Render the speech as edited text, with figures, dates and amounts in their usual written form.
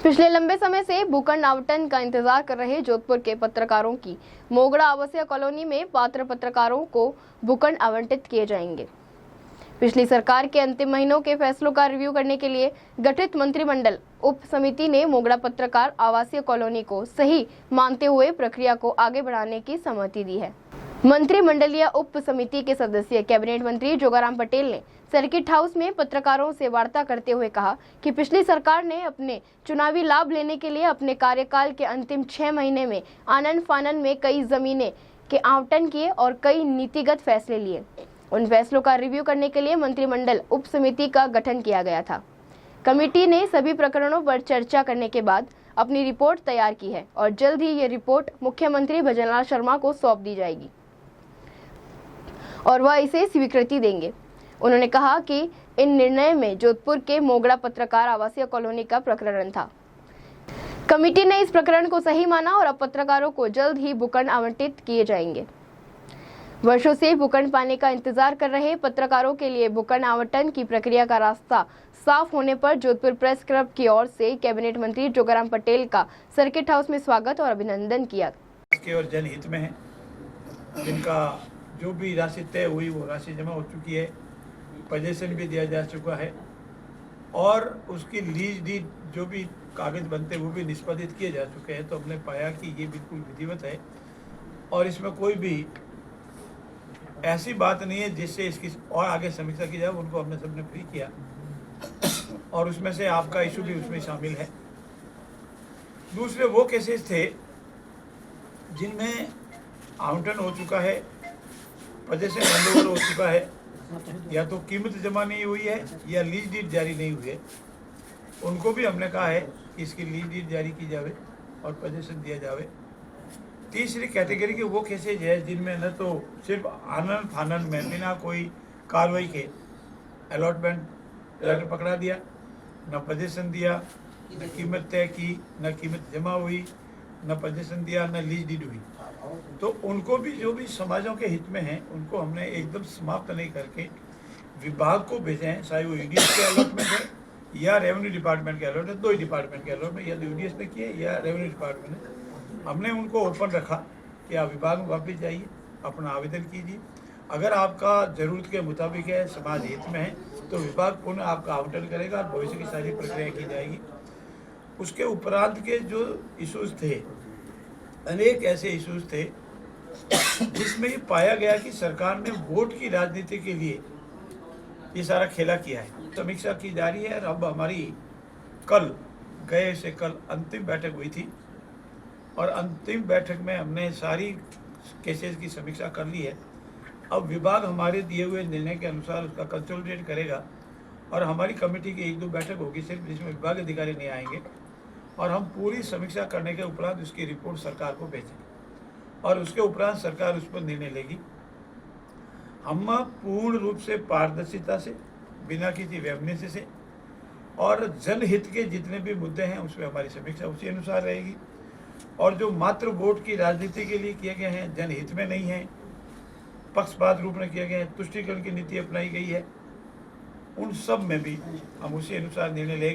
पिछले लंबे समय से भूखंड आवंटन का इंतजार कर रहे जोधपुर के पत्रकारों की मोगड़ा आवासीय कॉलोनी में पात्र पत्रकारों को भूखंड आवंटित किए जाएंगे। पिछली सरकार के अंतिम महीनों के फैसलों का रिव्यू करने के लिए गठित मंत्रिमंडल उप समिति ने मोगड़ा पत्रकार आवासीय कॉलोनी को सही मानते हुए प्रक्रिया को आगे बढ़ाने की सहमति दी है। मंत्रिमंडलीय उप समिति के सदस्य कैबिनेट मंत्री जोगाराम पटेल ने सर्किट हाउस में पत्रकारों से वार्ता करते हुए कहा कि पिछली सरकार ने अपने चुनावी लाभ लेने के लिए अपने कार्यकाल के अंतिम 6 महीने में आनन फानन में कई जमीनें के आवंटन किए और कई नीतिगत फैसले लिए। उन फैसलों का रिव्यू करने के लिए मंत्रिमंडल उप समिति का गठन किया गया था। कमेटी ने सभी प्रकरणों पर चर्चा करने के बाद अपनी रिपोर्ट तैयार की है और जल्द ही ये रिपोर्ट मुख्यमंत्री भजनलाल शर्मा को सौंप दी जाएगी और वह इसे स्वीकृति देंगे। उन्होंने कहा कि इन निर्णय में जोधपुर के मोगड़ा पत्रकार आवासीय कॉलोनी का प्रकरण था। कमेटी ने इस प्रकरण को सही माना और अब पत्रकारों को जल्द ही भूखंड आवंटित किए जाएंगे। वर्षों से भूखंड पाने का इंतजार कर रहे पत्रकारों के लिए भूखंड आवंटन की प्रक्रिया का रास्ता साफ होने पर जोधपुर प्रेस क्लब की ओर से कैबिनेट मंत्री जोगाराम पटेल का सर्किट हाउस में स्वागत और अभिनंदन किया। केवल जनहित में है, जिनका जो भी राशि तय हुई वो राशि जमा हो चुकी है, पोजीशन भी दिया जा चुका है और उसकी लीज डीड जो भी कागज बनते वो भी निष्पादित किए जा चुके हैं। तो हमने पाया कि ये बिल्कुल विधिवत है और इसमें कोई भी ऐसी बात नहीं है जिससे इसकी और आगे समीक्षा की जाए। उनको हमने सबने फ्री किया और उसमें से आपका इशू भी उसमें शामिल है। दूसरे वो केसेस थे जिनमें आवंटन हो चुका है, पोजीशन हैंडओवर हो चुका है, या तो कीमत जमा नहीं हुई है या लीज डीड जारी नहीं हुई है। उनको भी हमने कहा है कि इसकी लीज डीड जारी की जावे और पोजीशन दिया जावे। तीसरी कैटेगरी के वो केसेज है जिनमें न तो सिर्फ आनन फानन में बिना कोई कार्रवाई के अलॉटमेंट लेटर पकड़ा दिया, न पोजीशन दिया, न कीमत तय की, न कीमत जमा हुई, न पोजीशन दिया, न लीज डीड हुई। तो उनको भी जो भी समाजों के हित में हैं उनको हमने एकदम समाप्त नहीं करके विभाग को भेजे हैं, चाहे वो यूडीएस के अलॉटमेंट है या रेवेन्यू डिपार्टमेंट के अलॉटमेंट, दो ही डिपार्टमेंट के अलॉटमेंट, या यूडीएस ने किए या रेवेन्यू डिपार्टमेंट ने। हमने उनको ओपन रखा कि आप विभाग में वापस जाइए, अपना आवेदन कीजिए। अगर आपका ज़रूरत के मुताबिक है, समाज हित में है, तो विभाग पुनः आपका आवंटन करेगा और भविष्य की सारी प्रक्रिया की जाएगी। उसके उपरांत के जो इशूज़ थे, अनेक ऐसे इशूज़ थे जिसमें ये पाया गया कि सरकार ने वोट की राजनीति के लिए ये सारा खेला किया है। समीक्षा की जा रही है और अब हमारी गए से कल अंतिम बैठक हुई थी और अंतिम बैठक में हमने सारी केसेस की समीक्षा कर ली है। अब विभाग हमारे दिए हुए निर्णय के अनुसार उसका कंसोलिडेट करेगा और हमारी कमेटी की 1-2 बैठक होगी सिर्फ, जिसमें विभाग अधिकारी नहीं आएंगे और हम पूरी समीक्षा करने के उपरांत उसकी रिपोर्ट सरकार को भेजेंगे और उसके उपरांत सरकार उस पर निर्णय लेगी। हम पूर्ण रूप से पारदर्शिता से, बिना किसी वैमनस्य से और जनहित के जितने भी मुद्दे हैं उसमें हमारी समीक्षा उसी अनुसार रहेगी। और जो मात्र वोट की राजनीति के लिए किए गए हैं, जनहित में नहीं है, पक्षपात रूप में किए गए हैं, तुष्टिकरण की नीति अपनाई गई है, उन सब में भी हम उसी अनुसार निर्णय लेंगे।